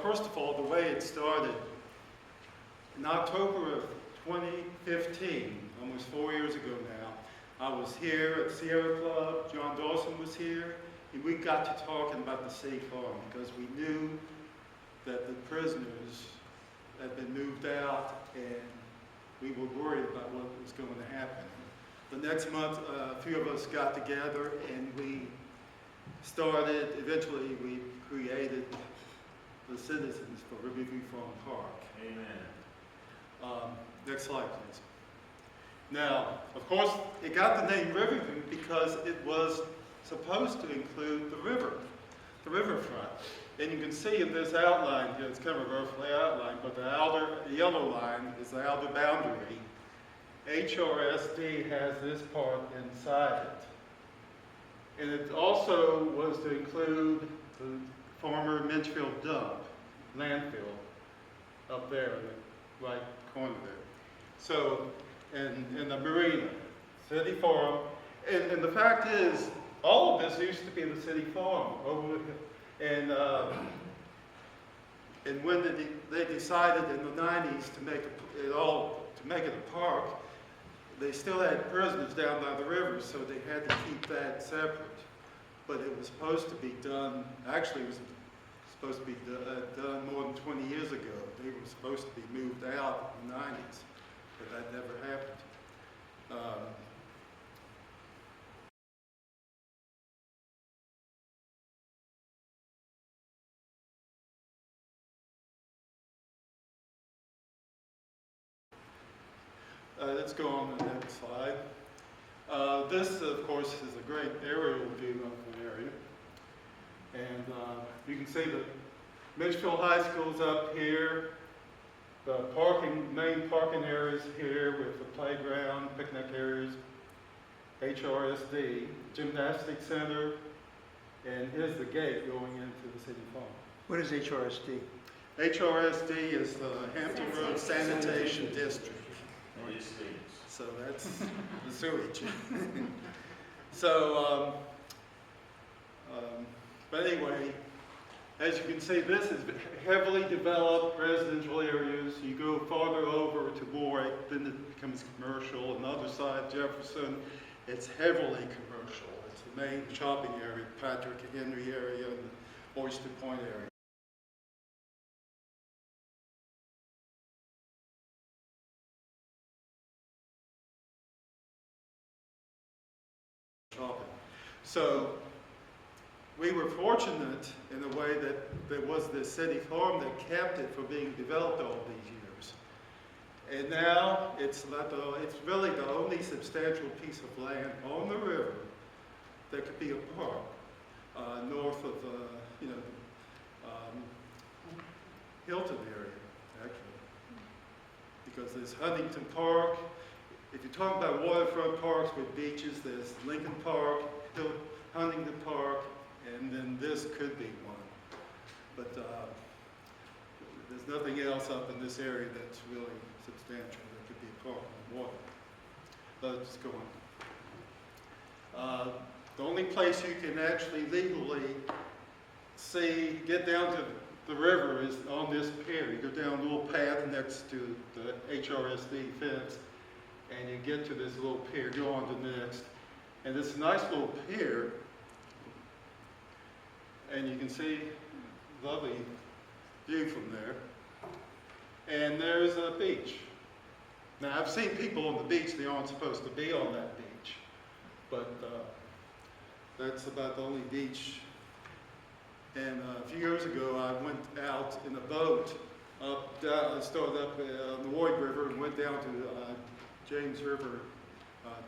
first of all, the way it started, in October of 2015, almost 4 years ago now, I was here at Sierra Club, John Dawson was here, and we got to talking about the city farm because we knew that the prisoners had been moved out and we were worried about what was going to happen. The next month, a few of us got together and we started, eventually we created the Citizens for Riverview Farm Park. Amen. Next slide, please. Now, of course, it got the name Riverview because it was supposed to include the river, the riverfront. And you can see in this outline here, it's kind of a roughly outline, but the outer yellow line is the outer boundary. HRSD has this part inside it. And it also was to include the former Minchfield dump, landfill, up there in the right corner there. So, and the marina, city farm. And the fact is, all of this used to be the city farm. And when they decided in the 90s to make it a park, they still had prisoners down by the river, so they had to keep that separate. But it was supposed to be done, actually it was supposed to be done more than 20 years ago. They were supposed to be moved out in the 90s, but that never happened. Let's go on to the next slide. This, of course, is a great aerial view of the area. And you can see the Minchfield High School's up here. The main parking areas here with the playground, picnic areas, HRSD, gymnastic center, and here's the gate going into the city farm. What is HRSD? HRSD is the Hampton Road Sanitation District. So that's the sewage. So, but anyway, as you can see, this is heavily developed residential areas. You go farther over to Warwick, then it becomes commercial. On the other side, Jefferson, it's heavily commercial. It's the main shopping area, Patrick and Henry area, and the Oyster Point area. So we were fortunate in a way that there was this city farm that kept it from being developed all these years. And now it's really the only substantial piece of land on the river that could be a park north of Hilton area, actually. Because there's Huntington Park. If you're talking about waterfront parks with beaches, there's Lincoln Park, Huntington Park, and then this could be one. But there's nothing else up in this area that's really substantial that could be a park on water. Let's go on. The only place you can actually legally get down to the river is on this pier. You go down a little path next to the HRSD fence, and you get to this little pier, go on to the next. And it's a nice little pier, and you can see lovely view from there. And there's a beach. Now, I've seen people on the beach, they aren't supposed to be on that beach, but that's about the only beach. And a few years ago, I went out in a boat I started up on the Lloyd River and went down to James River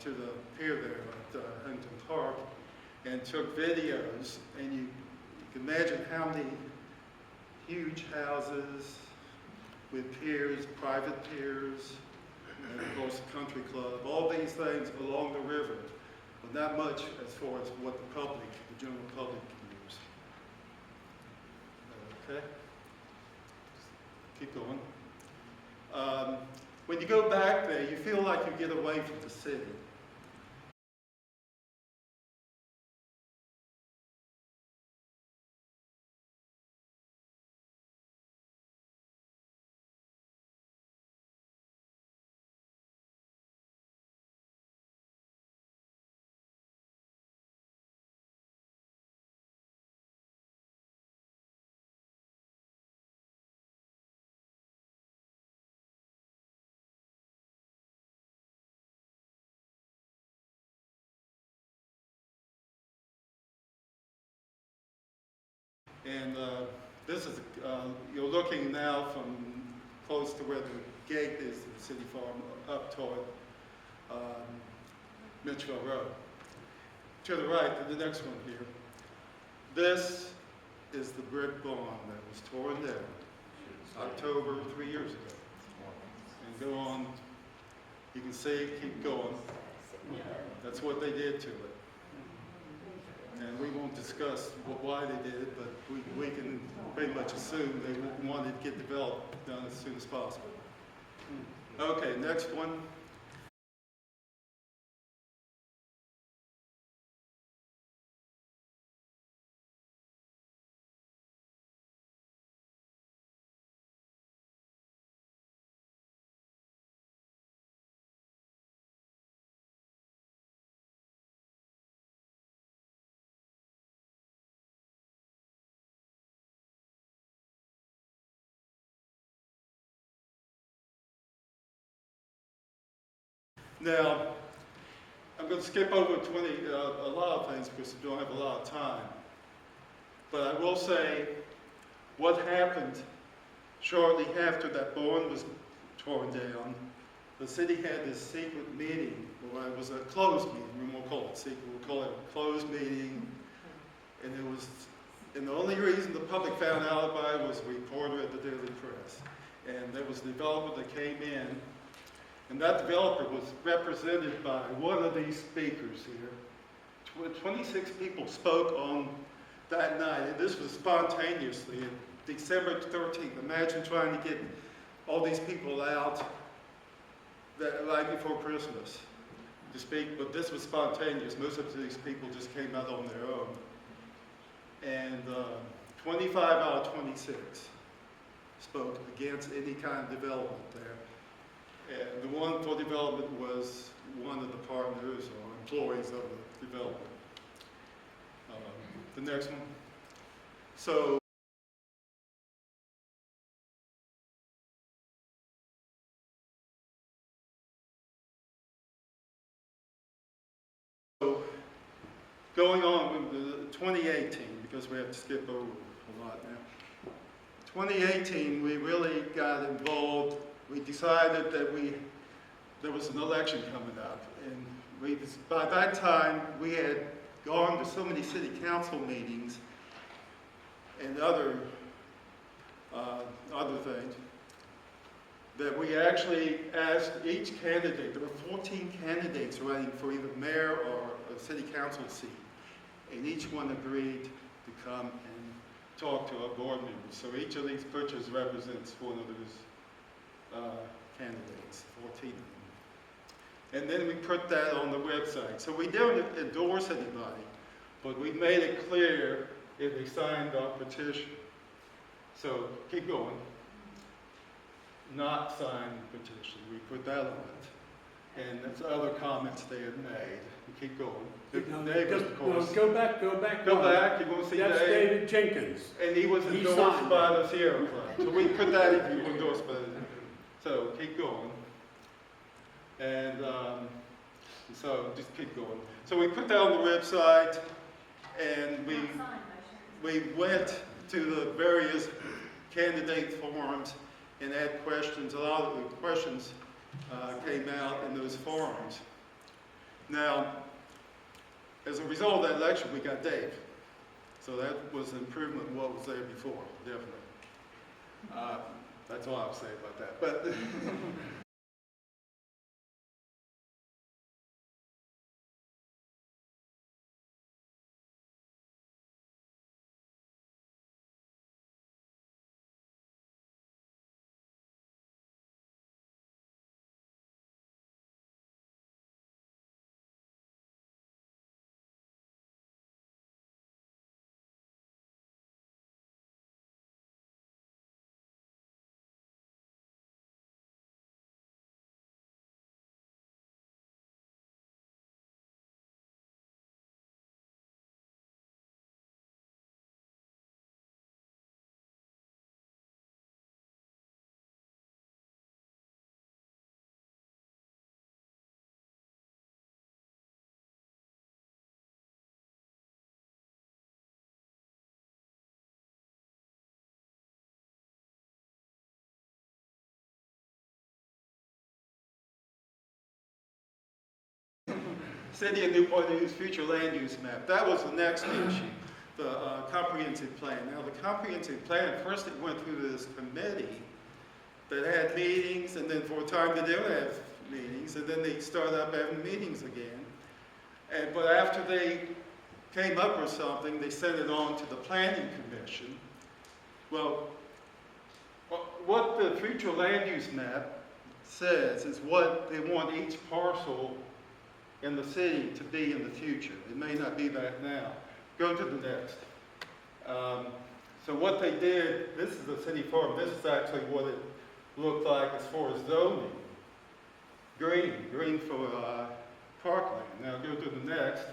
to the pier there at Huntington Park and took videos, and you can imagine how many huge houses with piers, private piers, and of course the country club, all these things along the river, but not much as far as what the general public can use. Okay, keep going. When you go back there, you feel like you get away from the city. And this is, you're looking now from close to where the gate is to the city farm, up toward Mitchell Road. To the right, the next one here. This is the brick barn that was torn down October 3 years ago. And go on, you can see, keep going. That's what they did to it. And we won't discuss why they did it, but we can pretty much assume they wanted to get developed done as soon as possible. Okay, next one. Now, I'm going to skip over a lot of things because we don't have a lot of time. But I will say what happened shortly after that barn was torn down. The city had this secret meeting, well, it was a closed meeting, we won't call it secret, we'll call it a closed meeting. And the only reason the public found out about it was a reporter at the Daily Press. And there was a developer that came in, and that developer was represented by one of these speakers here. 26 people spoke on that night, and this was spontaneously, December 13th. Imagine trying to get all these people out that right before Christmas to speak, but this was spontaneous. Most of these people just came out on their own. And 25 out of 26 spoke against any kind of development there. And the one for development was one of the partners or employees of the development. The next one. So, going on with the 2018, because we have to skip over a lot now. 2018, we really got involved. We decided that there was an election coming up, and by that time we had gone to so many city council meetings and other things that we actually asked each candidate. There were 14 candidates running for either mayor or a city council seat, and each one agreed to come and talk to our board members. So each of these pictures represents one of those candidates, 14 of them. And then we put that on the website. So we didn't endorse anybody, but we made it clear if they signed our petition. So keep going. Not signed the petition. We put that on it. And there's other comments they had made. Keep going. No, Neighbors, of course. Go back. Go back, you're going to see That's Dave. David Jenkins. And he was He endorsed signed by it. the Sierra Club. So we put that if you were endorsed by the, so keep going. And so just keep going. So we put that on the website, and we went to the various candidate forums and had questions. A lot of the questions came out in those forums. Now, as a result of that election, we got Dave. So that was an improvement in what was there before, definitely. That's all I'll say about that. But City of Newport News future land use map. That was the next issue, the comprehensive plan. Now, the comprehensive plan, first it went through this committee that had meetings, and then for a time they didn't have meetings, and then they started up having meetings again. But after they came up with something, they sent it on to the Planning Commission. Well, what the future land use map says is what they want each parcel in the city to be in the future. It may not be that now. Go to the next. So what they did, this is the city farm. This is actually what it looked like as far as zoning. Green for parkland. Now go to the next.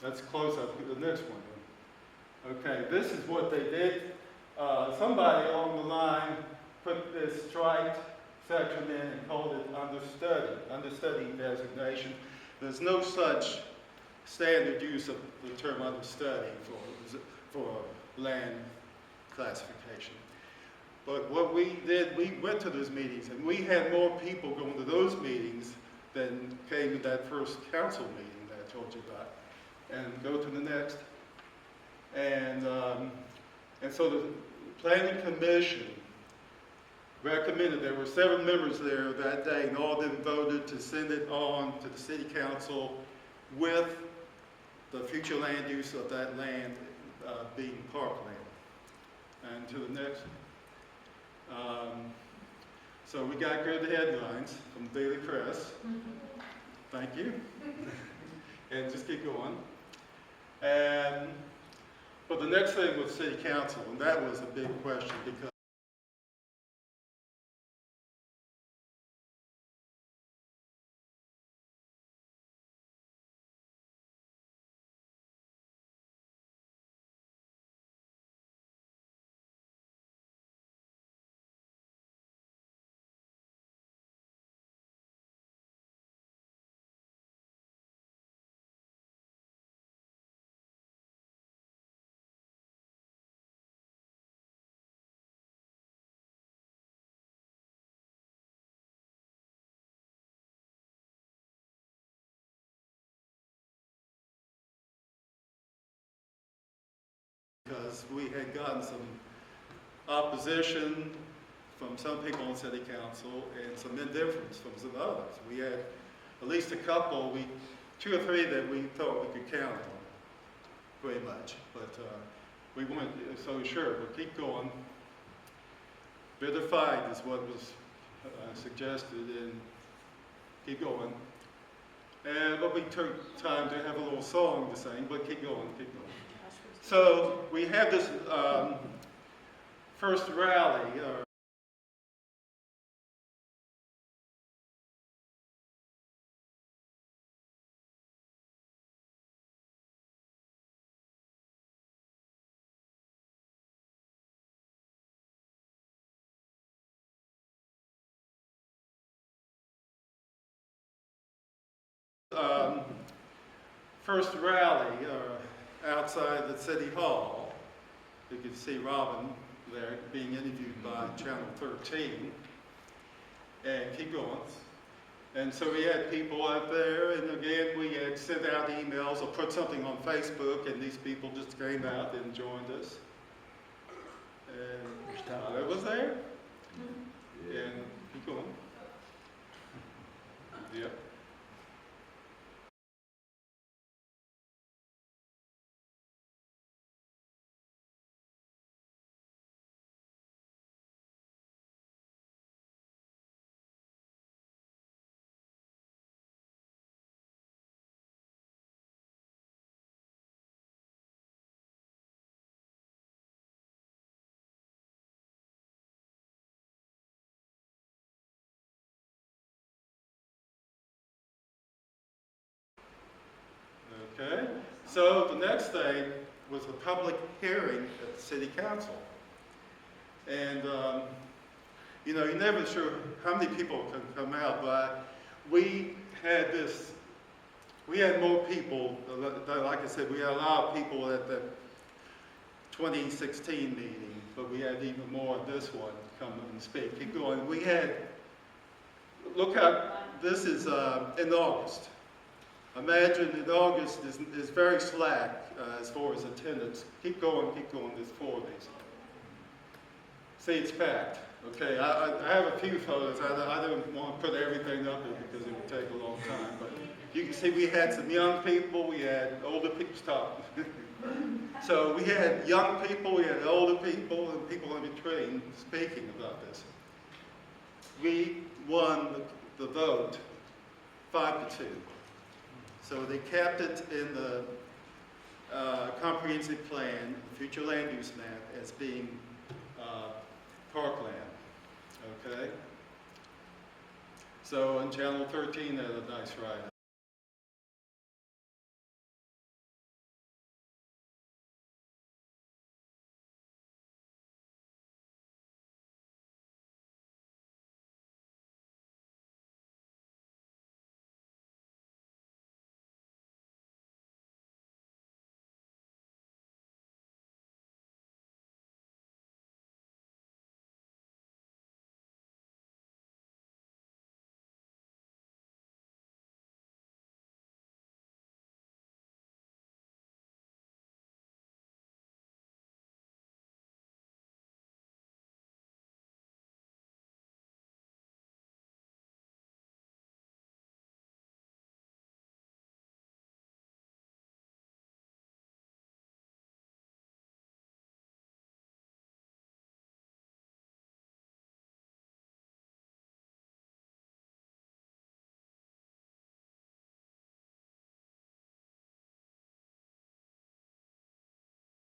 Let's close up the next one. Okay, this is what they did. Somebody on the line put this striped section in and called it understudy designation. There's no such standard use of the term understudy for land classification. But what we did, we went to those meetings, and we had more people going to those meetings than came to that first council meeting that I told you about. And go to the next. And so the Planning Commission recommended, there were 7 members there that day, and all of them voted to send it on to the city council with the future land use of that land being parkland. And to the next. So we got good headlines from Daily Press. Thank you. And just keep going. But the next thing was city council, and that was a big question because we had gotten some opposition from some people on city council and some indifference from some others. We had at least a couple, 2 or 3 that we thought we could count on, pretty much. But we weren't so sure. We'll keep going. Bitter fight is what was suggested, and keep going. But we took time to have a little song to sing, but keep going, keep going. So we have this first rally. First rally outside the city hall. You can see Robin there being interviewed by Channel 13. And keep going. And so we had people out there, and again we had sent out emails or put something on Facebook, and these people just came out and joined us. And Tyler was there. And keep going. Yep. Okay, so the next thing was a public hearing at the city council. And, you know, you're never sure how many people can come out, but we had more people, like I said, we had a lot of people at the 2016 meeting, but we had even more at this one come and speak. Keep going. We had, look how, this is in August. Imagine that August is very slack as far as attendance. Keep going, there's 4 days. See, it's packed. Okay, I have a few photos. I don't want to put everything up there because it would take a long time. But you can see we had some young people, we had older people. Stop. So we had young people, we had older people, and people in between speaking about this. We won the vote 5-2. So they kept it in the comprehensive plan, future land use map, as being parkland. Okay? So on Channel 13, they had a nice write-up.